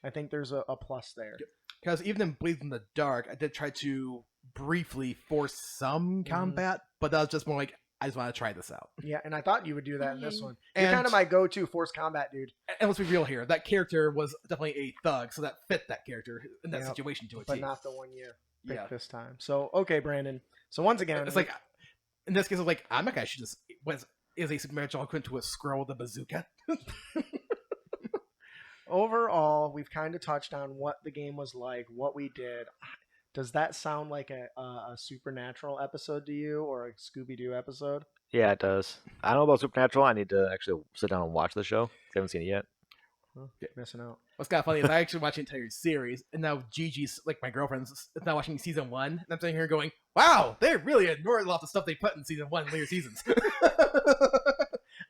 I think there's a plus there. Because even in Blades in the Dark, I did try to briefly force some combat, but that was just more like, I just want to try this out. Yeah, and I thought you would do that in this one. And You're kind of my go-to force combat dude. And let's be real here. That character was definitely a thug, so that fit that character in that situation to a But T. not the one you picked this time. So, okay, Brandon. So once again... It's like, in this case, it's like, I'm not going to shoot this... Is a supernatural equivalent to a scroll with a bazooka? Overall, we've kind of touched on what the game was like, what we did. Does that sound like a Supernatural episode to you, or a Scooby-Doo episode? Yeah, it does. I don't know about Supernatural. I need to actually sit down and watch the show. I haven't seen it yet. Missing out. What's kind of funny is I actually watched the entire series, and now Gigi's, like my girlfriend's, is now watching season 1, and I'm sitting here going, wow, they really ignored a lot of the stuff they put in season 1 in later seasons.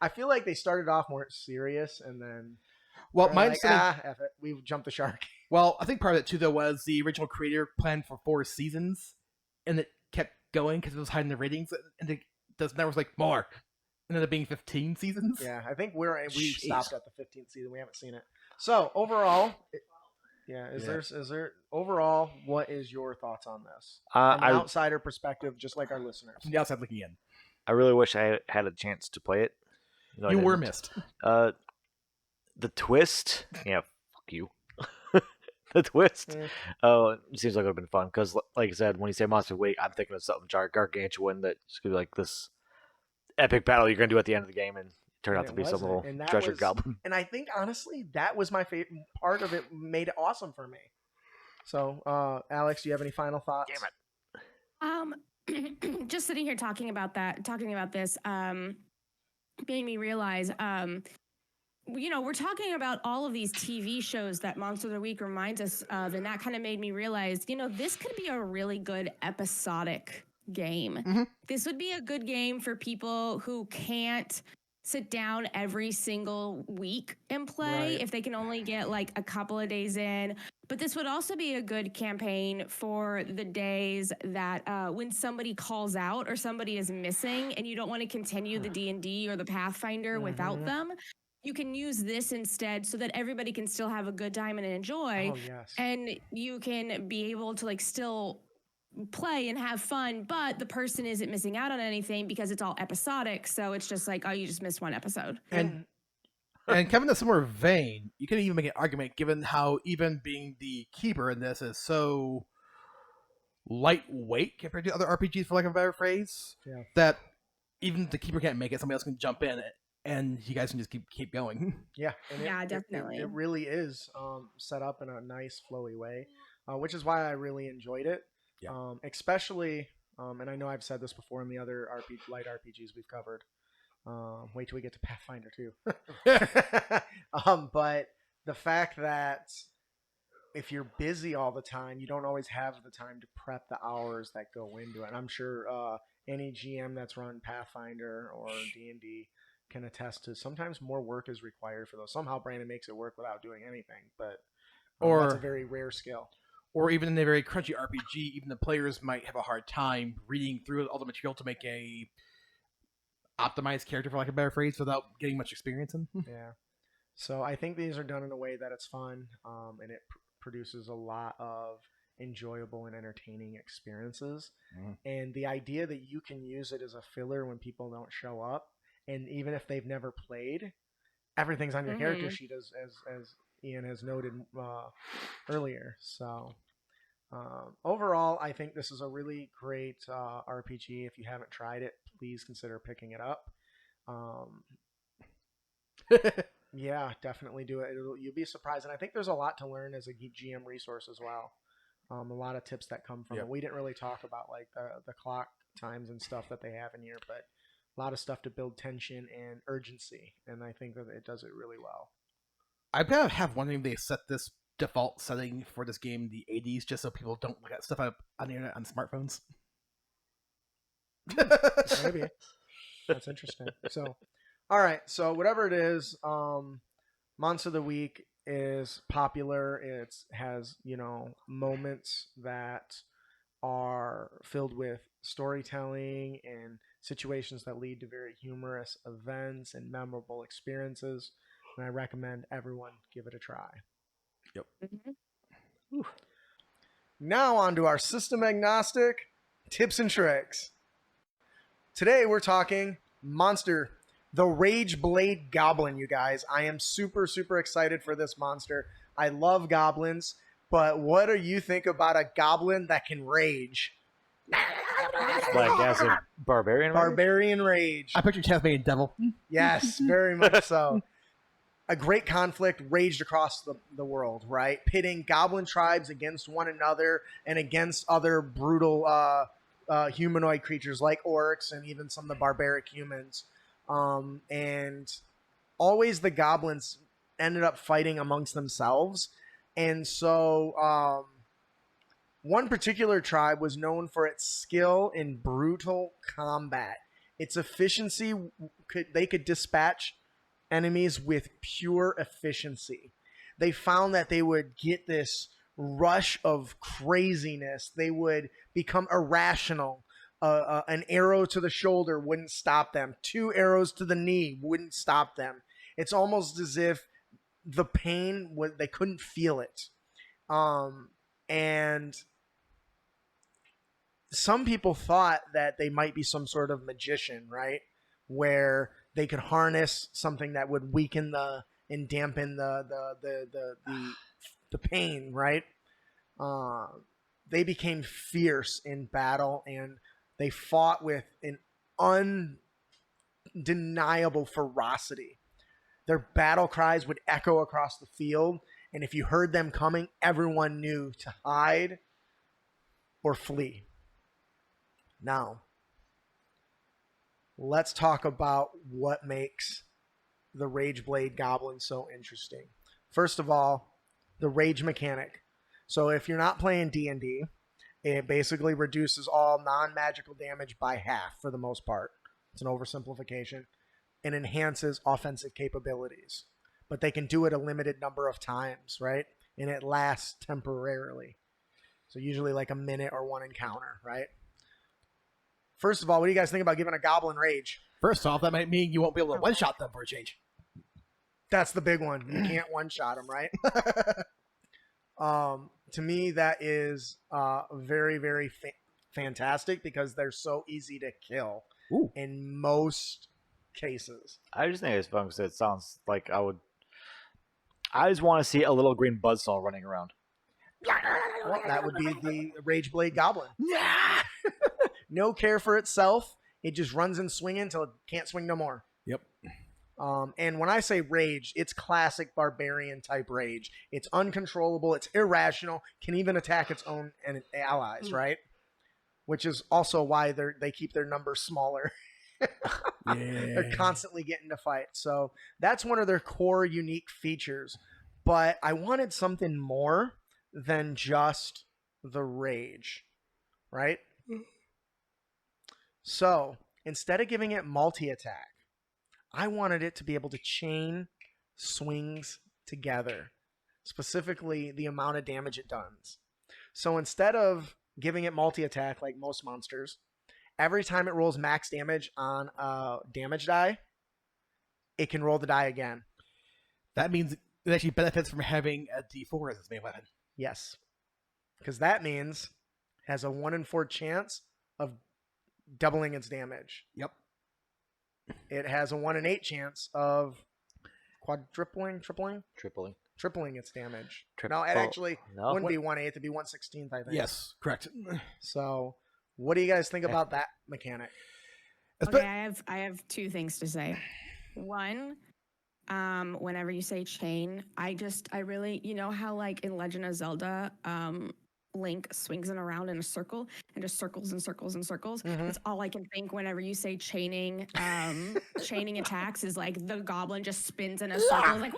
I feel like they started off more serious, and then... Well, my like, F it. We've jumped the shark. Well, I think part of it, too, though, was the original creator planned for 4 seasons, and it kept going because it was hiding the ratings, and it does now was like, more. And ended up being 15 seasons. Yeah, I think we stopped at the 15th season. We haven't seen it. So, overall... Is there overall, what is your thoughts on this? From an outsider perspective, just like our listeners. From the outside looking in. I really wish I had a chance to play it. You were missed. The twist, yeah, fuck you. The twist. It seems like it would have been fun because, like I said, when you say Monster Week, I'm thinking of something gargantuan that's gonna be like this epic battle you're gonna do at the end of the game, and it turned out to be some little treasure goblin. And I think honestly, that was my favorite part of it. Made it awesome for me. So, Aelx, do you have any final thoughts? Damn it. Just sitting here talking about this, made me realize. We're talking about all of these TV shows that Monster of the Week reminds us of, and that kind of made me realize, this could be a really good episodic game. Mhm. This would be a good game for people who can't sit down every single week and play Right. if they can only get like a couple of days in. But this would also be a good campaign for the days that when somebody calls out or somebody is missing and you don't want to continue the D&D or the Pathfinder without them. You can use this instead so that everybody can still have a good time and enjoy. Oh, yes. And you can be able to like still play and have fun, but the person isn't missing out on anything because it's all episodic. So it's just like, oh, you just missed one episode. And kind of in a similar vein, you can even make an argument given how even being the keeper in this is so lightweight compared to other RPGs, for lack of a better phrase, that even if the keeper can't make it, somebody else can jump in and you guys can just keep going. Yeah. And Definitely. It really is set up in a nice, flowy way, which is why I really enjoyed it. Yeah. Especially, and I know I've said this before in the other light RPGs we've covered. Wait till we get to Pathfinder too. But the fact that if you're busy all the time, you don't always have the time to prep the hours that go into it. And I'm sure any GM that's run Pathfinder or D&D can attest to sometimes more work is required for those. Somehow Brandon makes it work without doing anything, but that's a very rare skill. Or even in a very crunchy RPG, even the players might have a hard time reading through all the material to make a optimized character, for lack of a better phrase, without getting much experience in. Yeah. So I think these are done in a way that it's fun, and it produces a lot of enjoyable and entertaining experiences. And the idea that you can use it as a filler when people don't show up, and even if they've never played, everything's on your character sheet, as Ian has noted earlier. So overall, I think this is a really great RPG. If you haven't tried it, please consider picking it up. Yeah, definitely do it. You'll be surprised. And I think there's a lot to learn as a GM resource as well. A lot of tips that come from it. We didn't really talk about like the clock times and stuff that they have in here, but a lot of stuff to build tension and urgency. And I think that it does it really well. I kind of have wondering if they set this default setting for this game in the 80s just so people don't look at stuff up on the internet on smartphones. Maybe. That's interesting. So, all right. So whatever it is, Monster of the Week is popular. It has, moments that are filled with storytelling and situations that lead to very humorous events and memorable experiences. And I recommend everyone give it a try. Yep. Now on to our system agnostic tips and tricks. Today we're talking Monster, the Rage Blade Goblin, you guys. I am super, super excited for this monster. I love goblins, but what do you think about a goblin that can rage? Like as a barbarian? Barbarian rage. I picture Tasmanian Devil. Yes, very much so. A great conflict raged across the world, right? Pitting goblin tribes against one another and against other brutal humanoid creatures like orcs and even some of the barbaric humans. And always the goblins ended up fighting amongst themselves. And so one particular tribe was known for its skill in brutal combat. Its efficiency, they could dispatch enemies with pure efficiency. They found that they would get this rush of craziness. They would become irrational. An arrow to the shoulder wouldn't stop them. 2 arrows to the knee wouldn't stop them. It's almost as if the pain they couldn't feel it. And some people thought that they might be some sort of magician, right? Where they could harness something that would weaken and dampen the pain, right? They became fierce in battle, and they fought with an undeniable ferocity. Their battle cries would echo across the field, and if you heard them coming, everyone knew to hide or flee. Now, let's talk about what makes the Rage Blade Goblin so interesting. First of all, the rage mechanic. So if you're not playing D&D, It basically reduces all non-magical damage by half for the most part. It's an oversimplification. And enhances offensive capabilities. But they can do it a limited number of times, right? And it lasts temporarily. So usually like a minute or one encounter, right? First of all, what do you guys think about giving a goblin rage? First off, that might mean you won't be able to one-shot them for a change. That's the big one. You can't one-shot them, right? To me, that is very, very fantastic because they're so easy to kill in most cases. I just think it's fun because it sounds like I just want to see a little green buzzsaw running around. Well, that would be the Rage Blade Goblin. No care for itself. It just runs and swinging until it can't swing no more. Yep. And when I say rage, it's classic barbarian type rage. It's uncontrollable. It's irrational. Can even attack its own allies, right? Which is also why they keep their numbers smaller. They're constantly getting to fight. So that's one of their core unique features. But I wanted something more than just the rage, right? So instead of giving it multi-attack, I wanted it to be able to chain swings together, specifically the amount of damage it does. So instead of giving it multi-attack like most monsters, every time it rolls max damage on a damage die, it can roll the die again. That means it actually benefits from having a D4 as its main weapon. Yes. Because that means it has a 1 in 4 chance of doubling its damage. Yep. It has a 1 in 8 chance of tripling its damage. No, it actually wouldn't be 1/8, it'd be 1/16, I think. Yes, correct. So, what do you guys think about that mechanic? Okay, I have two things to say. One, whenever you say chain, I really, you know how like in Legend of Zelda, Link swings it around in a circle and just circles and circles and circles. That's all I can think whenever you say chaining. Chaining attacks is like the goblin just spins in a circle. Like,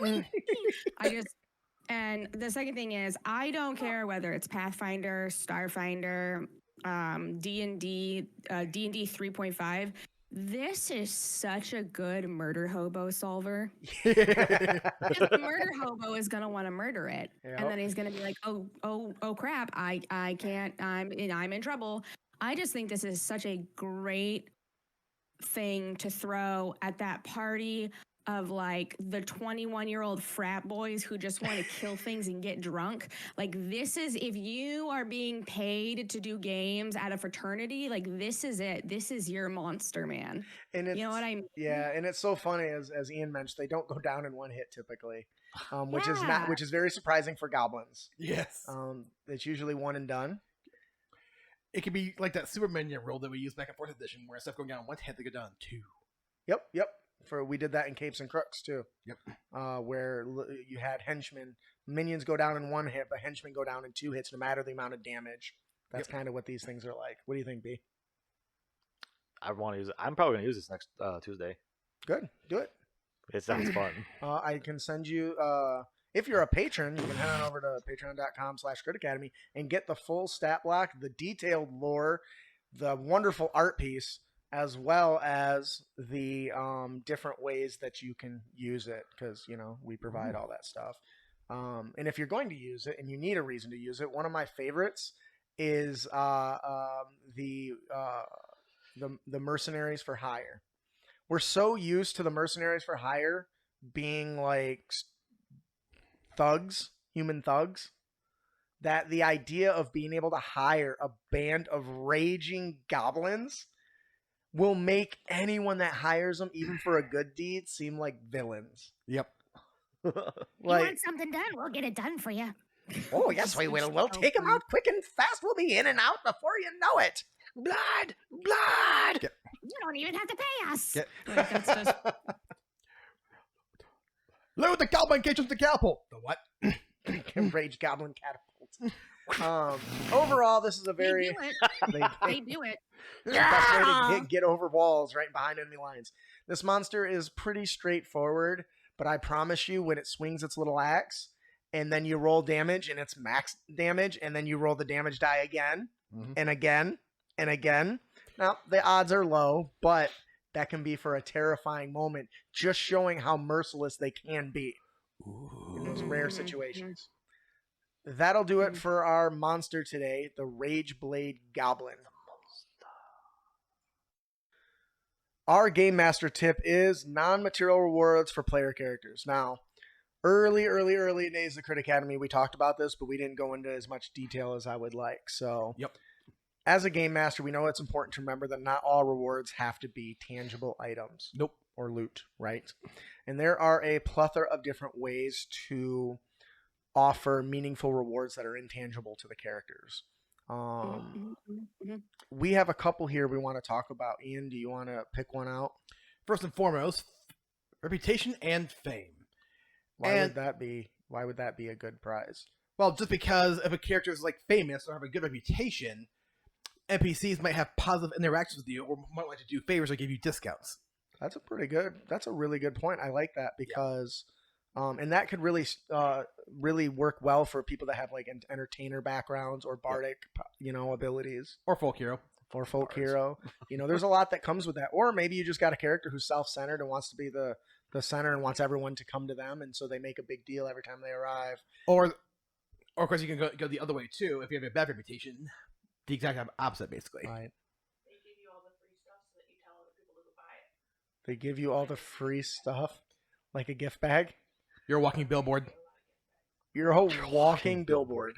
and the second thing is I don't care whether it's Pathfinder, Starfinder, D&D 3.5. This is such a good murder hobo solver. The murder hobo is gonna want to murder it, and then he's gonna be like, "Oh crap! I can't. I'm in trouble." I just think this is such a great thing to throw at that party of like the 21-year-old frat boys who just want to kill things and get drunk. Like, this is, if you are being paid to do games at a fraternity, like, this is it. This is your monster, man. And you know what I mean? Yeah, and it's so funny, as Ian mentioned, they don't go down in one hit typically, which is very surprising for goblins. Yes. It's usually one and done. It could be like that super minion roll that we used back in 4th edition, where instead of going down one hit, they go down 2. Yep. We did that in Capes and Crooks too. Yep. Where you had henchmen, minions go down in one hit, but henchmen go down in 2 hits, no matter the amount of damage. That's kind of what these things are like. What do you think, B? I want to use it. I'm probably going to use this next Tuesday. Good. Do it. It sounds fun. I can send you. If you're a patron, you can head on over to patreon.com/CritAcademy and get the full stat block, the detailed lore, the wonderful art piece, as well as the different ways that you can use it, because we provide all that stuff. And if you're going to use it and you need a reason to use it, one of my favorites is the mercenaries for hire. We're so used to the mercenaries for hire being like thugs, human thugs, that the idea of being able to hire a band of raging goblins will make anyone that hires them, even for a good deed, seem like villains. Yep. You want something done? We'll get it done for you. Oh, yes, we will. We'll take them out quick and fast. We'll be in and out before you know it. Blood! You don't even have to pay us. That's just Load the goblin cages to catapult. The what? Rage goblin catapult. Overall, this is a very... they do it. The best way to get over walls right behind enemy lines. This monster is pretty straightforward, but I promise you, when it swings its little axe, and then you roll damage, and it's max damage, and then you roll the damage die again, and again and again. Now, the odds are low, but that can be for a terrifying moment, just showing how merciless they can be in those rare situations. That'll do it for our monster today, the Rageblade Goblin. Our Game Master tip is non-material rewards for player characters. Now, early days of Crit Academy, we talked about this, but we didn't go into as much detail as I would like. So, as a Game Master, we know it's important to remember that not all rewards have to be tangible items. Nope. Or loot, right? And there are a plethora of different ways to offer meaningful rewards that are intangible to the characters. We have a couple here we want to talk about. Ian, do you want to pick one out? First and foremost, reputation and fame. Why would that be a good prize? Well, just because if a character is like famous or have a good reputation, NPCs might have positive interactions with you or might like to do favors or give you discounts. That's a really good point. I like that because and that could really work well for people that have like entertainer backgrounds or bardic, abilities. Or folk hero. There's a lot that comes with that. Or maybe you just got a character who's self-centered and wants to be the center and wants everyone to come to them, and so they make a big deal every time they arrive. Or of course, you can go the other way too. If you have a bad reputation, the exact opposite, basically. Right. They give you all the free stuff so that you tell other people to go buy it. They give you all the free stuff, like a gift bag. You're a walking billboard. You're a whole walking billboard.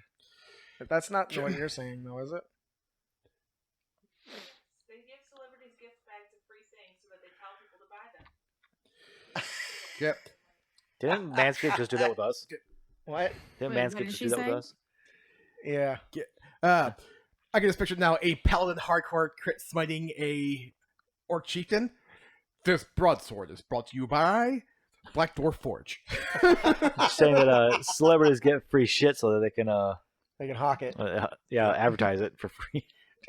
That's not what you're saying, though, is it? They give celebrities gift bags of free things so that they tell people to buy them. Yep. Didn't Manscaped just do that with us? What? Didn't Wait, what Manscaped did just she do that say? with us? Yeah. I can just picture now a paladin hardcore crit smiting a orc chieftain. This broadsword is brought to you by Black Dwarf Forge. Saying that celebrities get free shit so that they can hawk it. advertise it for free.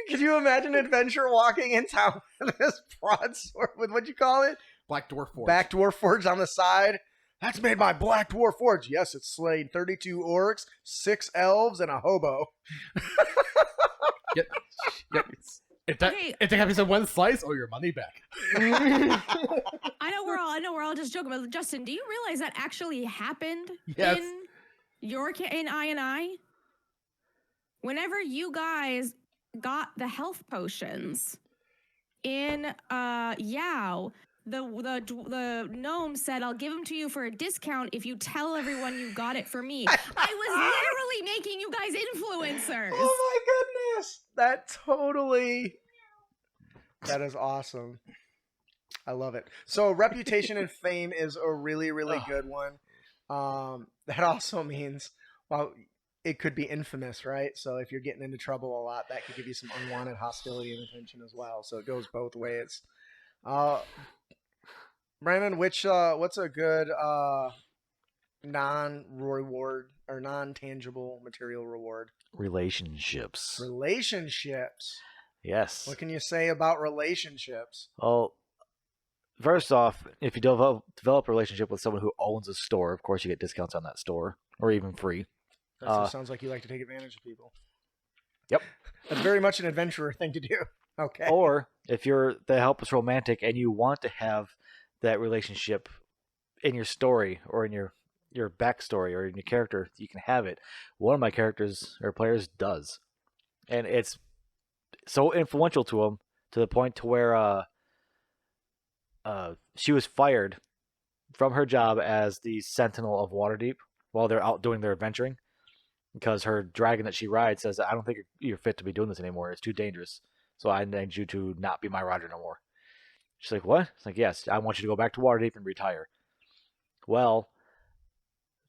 Could you imagine an adventure walking in town with this broadsword with what'd you call it? Black Dwarf Forge. Black Dwarf Forge on the side. That's made by Black Dwarf Forge. Yes, it's slayed 32 orcs, 6 elves, and a hobo. Yep. If they have to one slice, your money back. I know we're all just joking, but Justin, do you realize that actually happened Yes. in I? Whenever you guys got the health potions in Yao, the gnome said, "I'll give them to you for a discount if you tell everyone you got it for me." I was literally making you guys influencers. Oh my goodness. That is awesome. I love it. So reputation and fame is a really, really good one. That also means, well, it could be infamous, right? So if you're getting into trouble a lot, that could give you some unwanted hostility and attention as well. So it goes both ways. Brandon, what's a good non-reward or non-tangible material reward? Relationships. Yes. What can you say about relationships? Well, first off, if you develop a relationship with someone who owns a store, of course you get discounts on that store, or even free. That sounds like you like to take advantage of people. Yep. That's very much an adventurer thing to do. Okay. Or if you're the helpless romantic and you want to have that relationship in your story or in your backstory or in your character, you can have it. One of my characters or players does. And it's so influential to him to the point to where she was fired from her job as the Sentinel of Waterdeep while they're out doing their adventuring because her dragon that she rides says, "I don't think you're fit to be doing this anymore. It's too dangerous. So I need you to not be my rider no more." She's like, "What?" It's like, "Yes, I want you to go back to Waterdeep and retire." Well,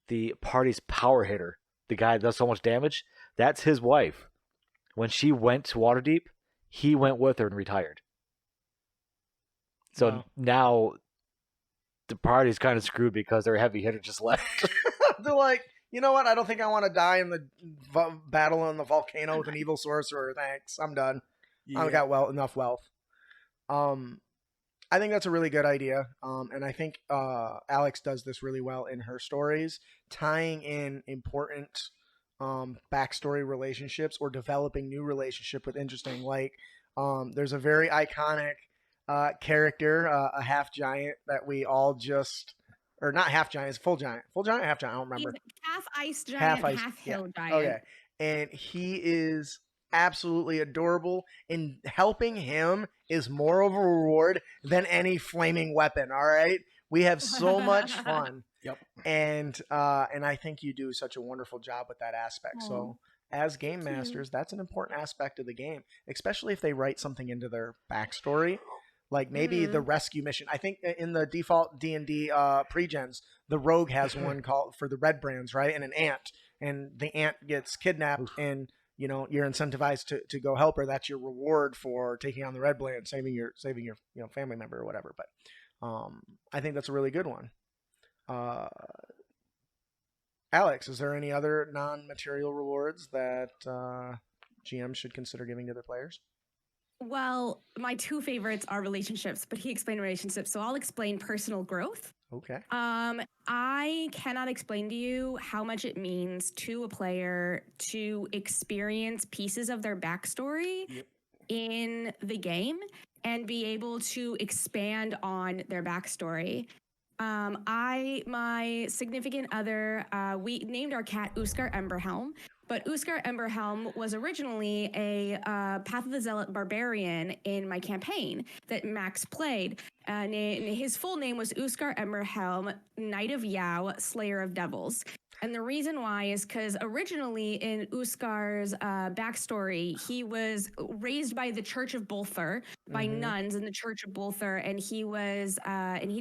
the party's power hitter, the guy that does so much damage, that's his wife. When she went to Waterdeep, he went with her and retired. So now the party's kind of screwed because their heavy hitter just left. They're like, you know what? I don't think I want to die in the battle on the volcano with an evil sorcerer. Thanks. I'm done. Yeah. I've got enough wealth. I think that's a really good idea. And I think Aelx does this really well in her stories, tying in important backstory relationships or developing new relationship with interesting. Like there's a very iconic character, a half giant that we all just, or not half giant, it's full giant, half giant. I don't remember. He's half ice giant, half hill giant. Okay, and he is absolutely adorable, and helping him is more of a reward than any flaming weapon. All right, we have so much fun. Yep. And I think you do such a wonderful job with that aspect. Aw. So as game masters, that's an important aspect of the game, especially if they write something into their backstory. Like maybe the rescue mission. I think in the default D&D pre-gens, the rogue has one called for the red brands, right? And an ant. And the ant gets kidnapped and you're incentivized to go help her. That's your reward for taking on the red brand, saving your family member or whatever. But I think that's a really good one. Aelx, is there any other non-material rewards that GMs should consider giving to their players? Well, my two favorites are relationships, but he explained relationships, so I'll explain personal growth. Okay. I cannot explain to you how much it means to a player to experience pieces of their backstory in the game and be able to expand on their backstory. My significant other, we named our cat Uskar Emberhelm, but Uskar Emberhelm was originally a Path of the Zealot barbarian in my campaign that Max played. And his full name was Uskar Emberhelm, Knight of Yao, Slayer of Devils. And the reason why is because originally in Uskar's backstory, he was raised by the Church of Bolthur, by nuns in the Church of Bolthur, and he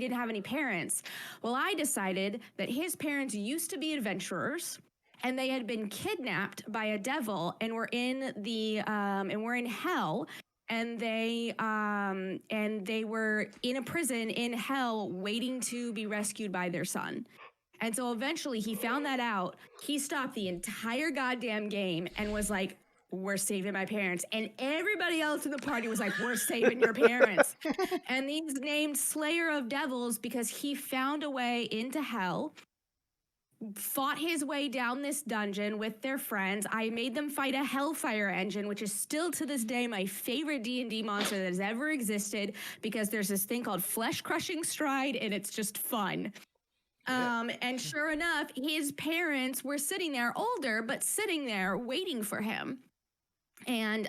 didn't have any parents. Well, I decided that his parents used to be adventurers, and they had been kidnapped by a devil, and were in hell. And they were in a prison in hell waiting to be rescued by their son. And so eventually he found that out. He stopped the entire goddamn game and was like, we're saving my parents. And everybody else in the party was like, we're saving your parents. And he's named Slayer of Devils because he found a way into hell, fought his way down this dungeon with their friends. I made them fight a Hellfire engine, which is still to this day my favorite D&D monster that has ever existed, because there's this thing called Flesh Crushing Stride, and it's just fun. And sure enough, his parents were sitting there, older, but sitting there waiting for him. And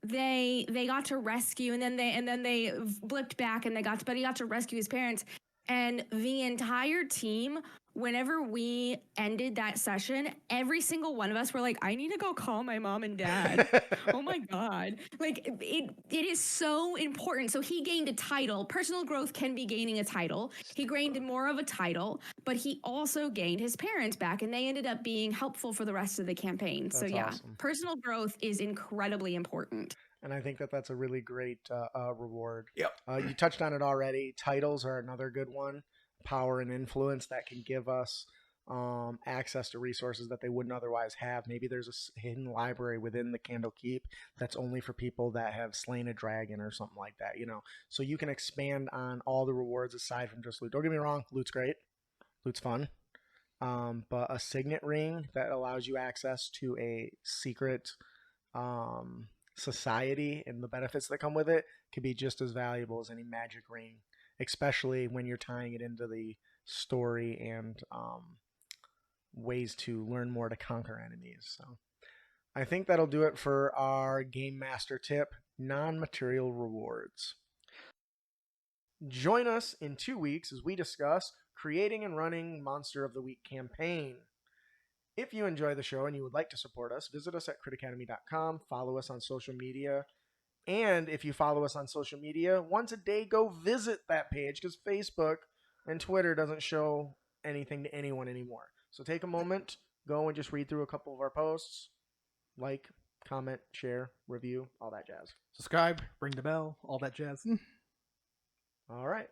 they got to rescue, and then they blipped back, and but he got to rescue his parents. And the entire team, whenever we ended that session, every single one of us were like, I need to go call my mom and dad. Oh my God. Like it is so important. So he gained a title. Personal growth can be gaining a title. He gained more of a title, but he also gained his parents back, and they ended up being helpful for the rest of the campaign. That's so yeah, awesome. Personal growth is incredibly important. And I think that's a really great reward. Yep. You touched on it already. Titles are another good one. Power and influence that can give us access to resources that they wouldn't otherwise have. Maybe there's a hidden library within the Candlekeep that's only for people that have slain a dragon or something like that, So you can expand on all the rewards aside from just loot. Don't get me wrong, loot's great. Loot's fun. But a signet ring that allows you access to a secret society and the benefits that come with it could be just as valuable as any magic ring, especially when you're tying it into the story and ways to learn more to conquer enemies. So I think that'll do it for our Game Master tip, non-material rewards. Join us in 2 weeks as we discuss creating and running Monster of the Week campaign. If you enjoy the show and you would like to support us, visit us at critacademy.com, follow us on social media, and if you follow us on social media, once a day, go visit that page, because Facebook and Twitter doesn't show anything to anyone anymore. So take a moment, go and just read through a couple of our posts, like, comment, share, review, all that jazz. Subscribe, ring the bell, all that jazz. All right.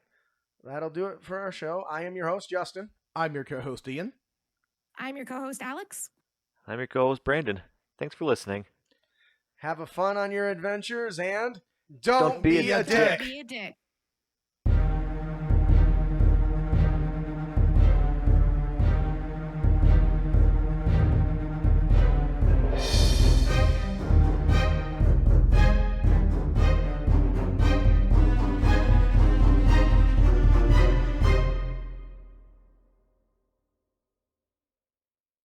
That'll do it for our show. I am your host, Justin. I'm your co-host, Ian. I'm your co-host, Aelx. I'm your co-host, Brandon. Thanks for listening. Have a fun on your adventures, and don't be a dick. Don't be a dick.